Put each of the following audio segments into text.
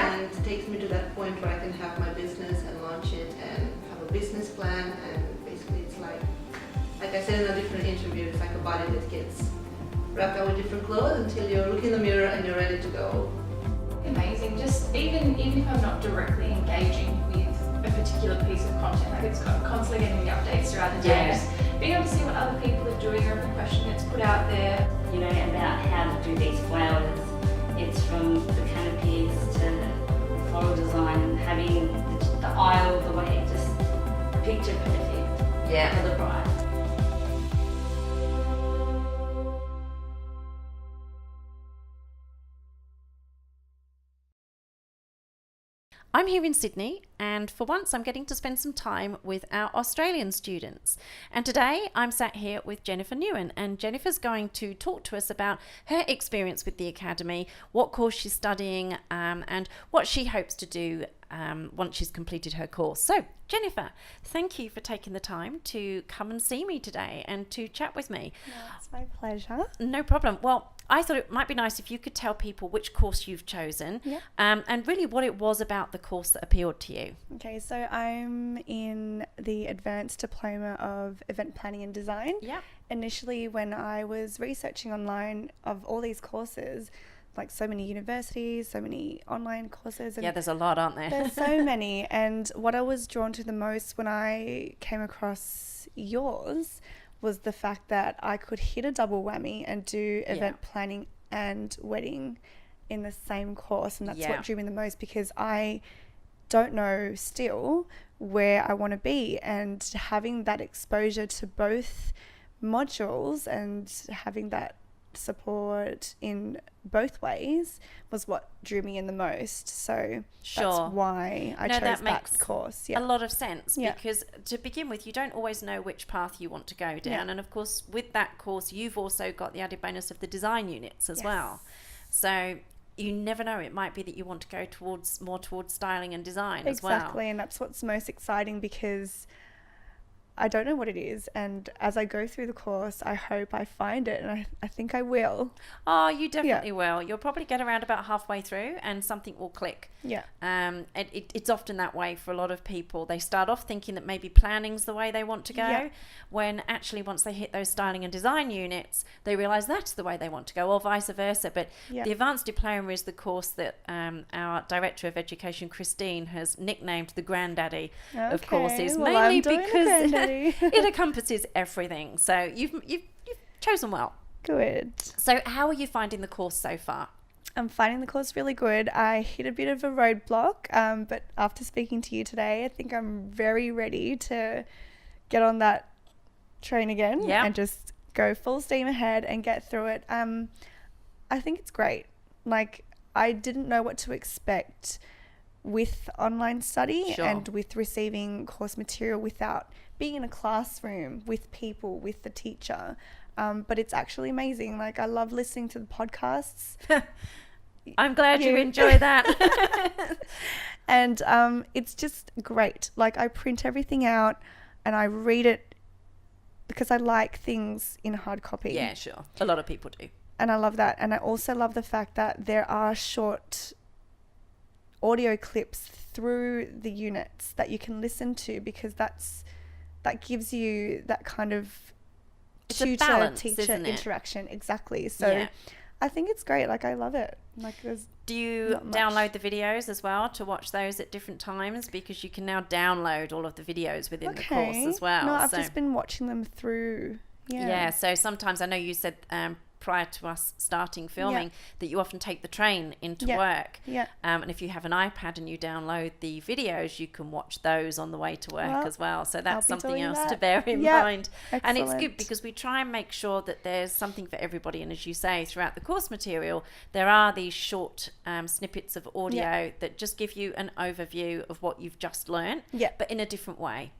and it takes me to that point where I can have my business and launch it and have a business plan, and basically it's like I said in a different interview, it's like a body that gets wrapped up with different clothes until you look in the mirror and you're ready to go. Amazing. Just even if I'm not directly engaging with a particular piece of content, like it's constantly getting the updates throughout the day, just being able to see what other people are doing or every question that's put out there. You know, about how to do these flowers. It's from the canopies to floral design and having the aisle the way, just picture perfect for the bride. I'm here in Sydney, and for once I'm getting to spend some time with our Australian students. And today I'm sat here with Jennifer Newen, and Jennifer's going to talk to us about her experience with the Academy, what course she's studying, and what she hopes to do once she's completed her course. So, Jennifer, thank you for taking the time to come and see me today and to chat with me. It's my pleasure. No problem. Well, I thought it might be nice if you could tell people which course you've chosen, and really what it was about the course that appealed to you. Okay, so I'm in the Advanced Diploma of Event Planning and Design. Yeah. Initially, when I was researching online of all these courses, like so many universities, so many online courses. And there's a lot, aren't there? There's so many. And what I was drawn to the most when I came across yours was the fact that I could hit a double whammy and do event planning and wedding in the same course. And that's what drew me the most, because I don't know still where I want to be. And having that exposure to both modules and having that support in both ways was what drew me in the most. So that's why I chose that course. A lot of sense, because to begin with, you don't always know which path you want to go down. And of course, with that course, you've also got the added bonus of the design units as well. So you never know, it might be that you want to go more towards styling and design as well. Exactly, and that's what's most exciting, because I don't know what it is, and as I go through the course, I hope I find it, and I think I will. Oh, you definitely will. You'll probably get around about halfway through and something will click. It's often that way for a lot of people. They start off thinking that maybe planning's the way they want to go, when actually once they hit those styling and design units, they realise that's the way they want to go, or vice versa. But the Advanced Diploma is the course that our Director of Education, Christine, has nicknamed the granddaddy of courses, mainly because it encompasses everything. So you've chosen well. Good. So how are you finding the course so far? I'm finding the course really good. I hit a bit of a roadblock, but after speaking to you today, I think I'm very ready to get on that train again and just go full steam ahead and get through it. I think it's great. Like, I didn't know what to expect with online study and with receiving course material without being in a classroom with people, with the teacher. But it's actually amazing. Like, I love listening to the podcasts. I'm glad you enjoy that. And it's just great. Like, I print everything out and I read it because I like things in hard copy. Yeah, sure. A lot of people do. And I love that. And I also love the fact that there are short audio clips through the units that you can listen to, because that gives you that kind of tutor-teacher interaction. Exactly. So I think it's great. Like, I love it. Like, do you download the videos as well to watch those at different times? Because you can now download all of the videos within the course as well. No, I've just been watching them through. Yeah. So sometimes, I know you said prior to us starting filming that you often take the train into work. And if you have an iPad and you download the videos, you can watch those on the way to work as well. So that's something else to bear in mind. Excellent. And it's good because we try and make sure that there's something for everybody. And as you say, throughout the course material, there are these short snippets of audio that just give you an overview of what you've just learned, but in a different way.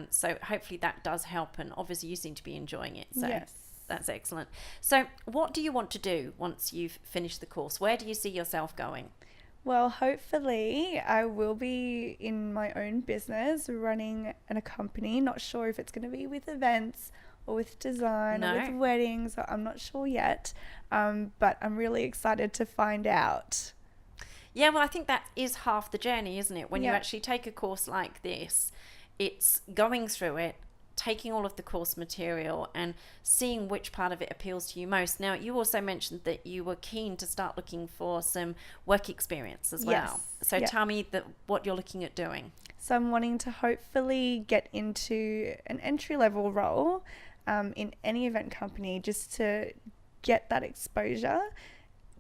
So hopefully that does help, and obviously you seem to be enjoying it. So that's excellent. So what do you want to do once you've finished the course? Where do you see yourself going? Well, hopefully I will be in my own business running a company. Not sure if it's going to be with events or with design or with weddings. I'm not sure yet, but I'm really excited to find out. Yeah, well, I think that is half the journey, isn't it? When you Yeah. actually take a course like this, it's going through it, taking all of the course material and seeing which part of it appeals to you most. Now, you also mentioned that you were keen to start looking for some work experience as well. Yes. So Yeah. tell me what you're looking at doing. So I'm wanting to hopefully get into an entry-level role in any event company, just to get that exposure,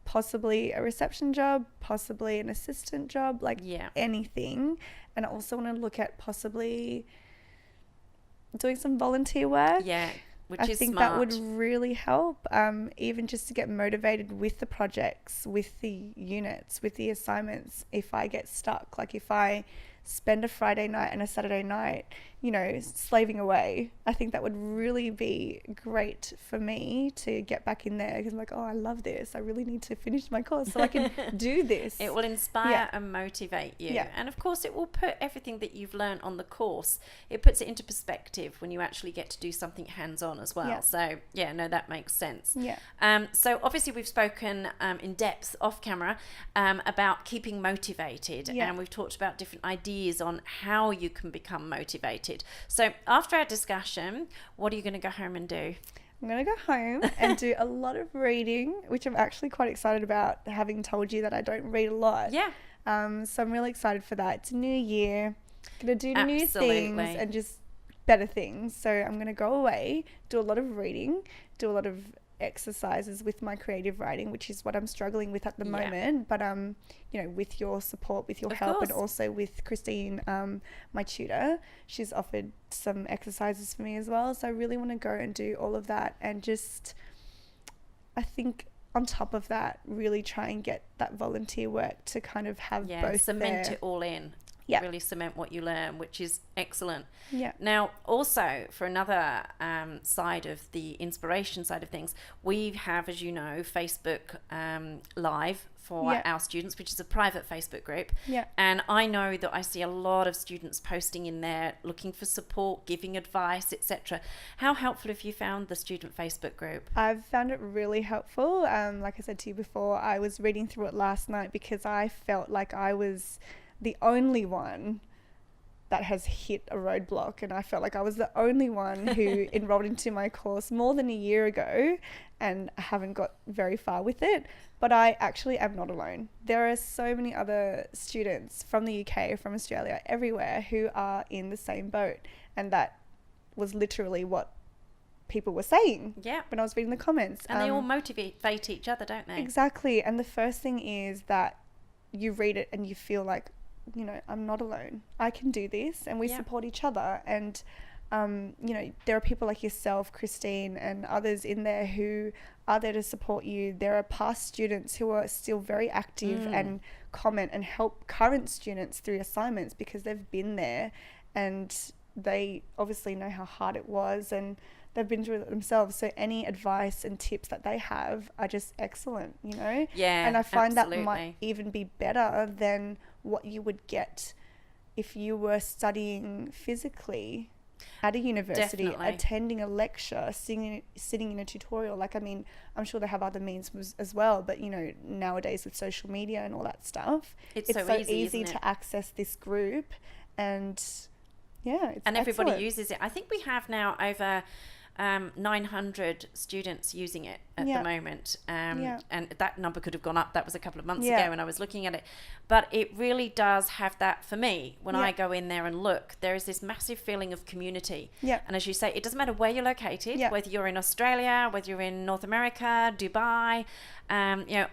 possibly a reception job, possibly an assistant job, like Yeah. anything. And I also want to look at possibly doing some volunteer work. Yeah, which I is think smart. that would really help, even just to get motivated with the projects, with the units, with the assignments. If I get stuck, like if I spend a Friday night and a Saturday night, you know, slaving away, I think that would really be great for me to get back in there, because I'm like, oh, I love this. I really need to finish my course so I can do this. It will inspire Yeah. and motivate you. Yeah. And of course, it will put everything that you've learned on the course, it puts it into perspective when you actually get to do something hands-on as well. Yeah. So, yeah, no, that makes sense. Yeah. So obviously we've spoken in depth off camera about keeping motivated, Yeah. and we've talked about different ideas on how you can become motivated. So after our discussion, what are you going to go home and do? I'm going to go home and do a lot of reading, which I'm actually quite excited about, having told you that I don't read a lot. Yeah. So I'm really excited for that. It's a new year. Going to do new Absolutely. things and just better things. So I'm going to go away, do a lot of reading, do a lot of exercises with my creative writing, which is what I'm struggling with at the Yeah. moment. But you know, with your support, with your Of help, course. and also with Christine, my tutor, she's offered some exercises for me as well. So I really want to go and do all of that, and just, I think on top of that, really try and get that volunteer work to kind of have both cement there. it all in. Yeah. Really cement what you learn, which is excellent. Yeah. Now, also for another side of the inspiration side of things, we have, as you know, Facebook Live for Yeah. our students, which is a private Facebook group. Yeah. And I know that I see a lot of students posting in there, looking for support, giving advice, etc. How helpful have you found the student Facebook group? I've found it really helpful. Like I said to you before, I was reading through it last night because I felt like I was the only one that has hit a roadblock, and I felt like I was the only one who enrolled into my course more than a year ago and I haven't got very far with it. But I actually am not alone. There are so many other students from the UK, from Australia, everywhere, who are in the same boat, and that was literally what people were saying Yeah. when I was reading the comments. And they all motivate each other, don't they? Exactly. And the first thing is that you read it and you feel like, you know, I'm not alone. I can do this, and we Yeah. support each other. And, you know, there are people like yourself, Christine, and others in there who are there to support you. There are past students who are still very active and comment and help current students through assignments because they've been there and they obviously know how hard it was, and they've been through it themselves. So any advice and tips that they have are just excellent, you know? Yeah, And I find that might absolutely. even be better than what you would get if you were studying physically at a university, Definitely. attending a lecture, sitting in a tutorial. Like, I mean, I'm sure they have other means as well, but, you know, nowadays with social media and all that stuff, It's so easy, isn't it? to access this group. And yeah, it's And everybody excellent. uses it. I think we have now over 900 students using it at Yeah. the moment. Yeah. And that number could have gone up. That was a couple of months Yeah. ago when I was looking at it. But it really does have that for me. When I Yeah. go in there and look, there is this massive feeling of community. Yeah. And as you say, it doesn't matter where you're located, Yeah. whether you're in Australia, whether you're in North America, Dubai, you know,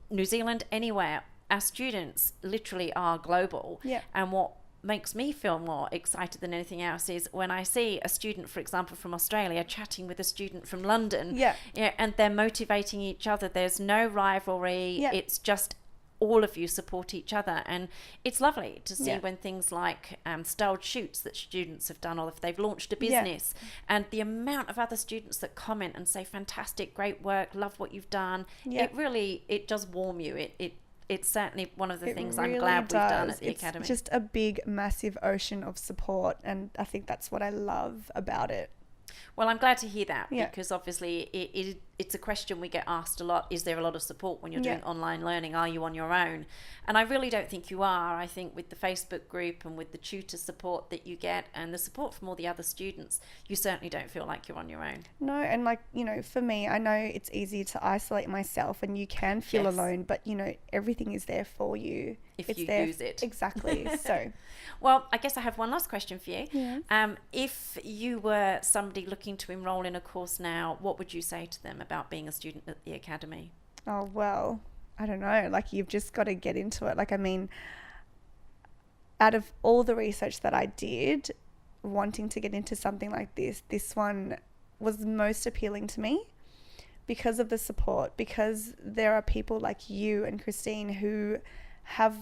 New Zealand, anywhere. Our students literally are global. Yeah. And what makes me feel more excited than anything else is when I see a student, for example, from Australia chatting with a student from London, Yeah. and they're motivating each other. There's no rivalry. Yeah. It's just all of you support each other, and it's lovely to see Yeah. when things like styled shoots that students have done, or if they've launched a Yeah. business, and the amount of other students that comment and say fantastic, great work, love what you've done. Yeah. It does warm you. It's certainly one of the It things I'm really glad we've done does. at the It's Academy. just a big, massive ocean of support, and I think that's what I love about it. Well, I'm glad to hear that Yeah. because obviously it's a question we get asked a lot. Is there a lot of support when you're doing online learning? Are you on your own? And I really don't think you are. I think with the Facebook group and with the tutor support that you get and the support from all the other students, you certainly don't feel like you're on your own. No, and like, you know, for me, I know it's easy to isolate myself and you can feel alone, but, you know, everything is there for you. If it's you there use it. Exactly. So, well, I guess I have one last question for you. Yeah. If you were somebody looking to enroll in a course now, what would you say to them about being a student at the Academy? Oh, well, I don't know. Like, you've just got to get into it. Like, I mean, out of all the research that I did, wanting to get into something like this one was most appealing to me because of the support, because there are people like you and Christine who have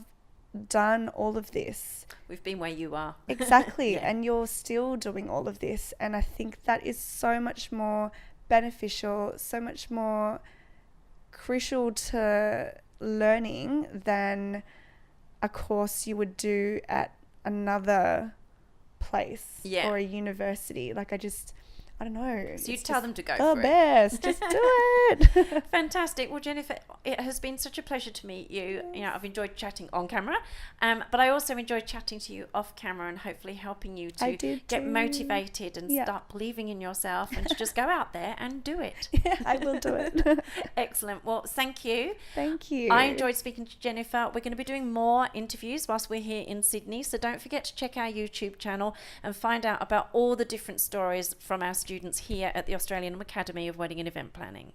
done all of this. We've been where you are. Exactly. And you're still doing all of this. And I think that is so much more beneficial, so much more crucial to learning than a course you would do at another place or a university. Like, I don't know. So you tell them to go the for best. Just do it. Fantastic. Well, Jennifer, it has been such a pleasure to meet you. You know, I've enjoyed chatting on camera, but I also enjoyed chatting to you off camera and hopefully helping you to get motivated and start believing in yourself and to just go out there and do it. Yeah, I will do it. Excellent. Well, thank you. Thank you. I enjoyed speaking to Jennifer. We're going to be doing more interviews whilst we're here in Sydney, so don't forget to check our YouTube channel and find out about all the different stories from our students here at the Australian Academy of Wedding and Event Planning.